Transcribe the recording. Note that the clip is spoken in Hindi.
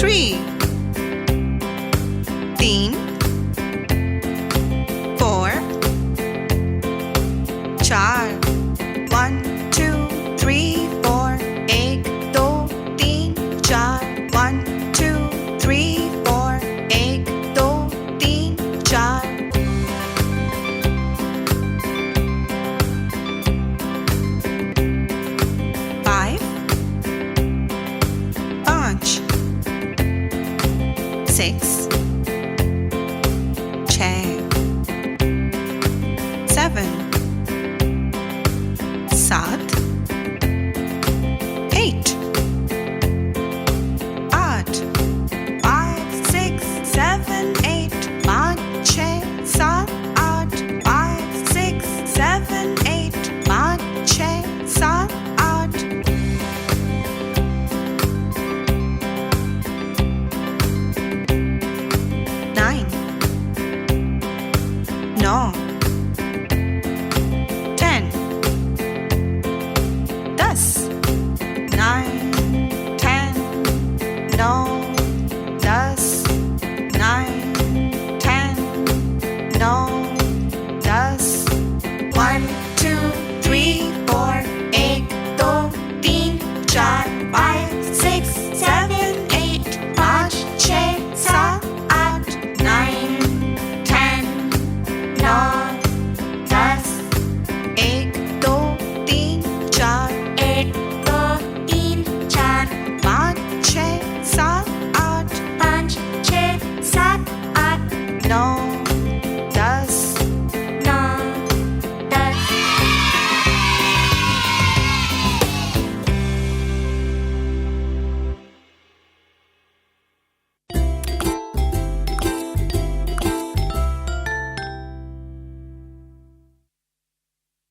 3 3 4 4 1 2 3 4 1 2 3 4 1 2 3 4 1 2 3 4 5 5 6 7 7 8 8 5 6 7 8 5 6 7 8 5 6 7 8 5 6 7 8 9 9 10 10 9 10 9 10 9 10 9 10 1 2 3 4 1 2 3 4 5 6 7 8 5 6 7 8 9 10 9 10 1 2 3 4 1 2 3 4 5 6 7 8 5 6 7 8 9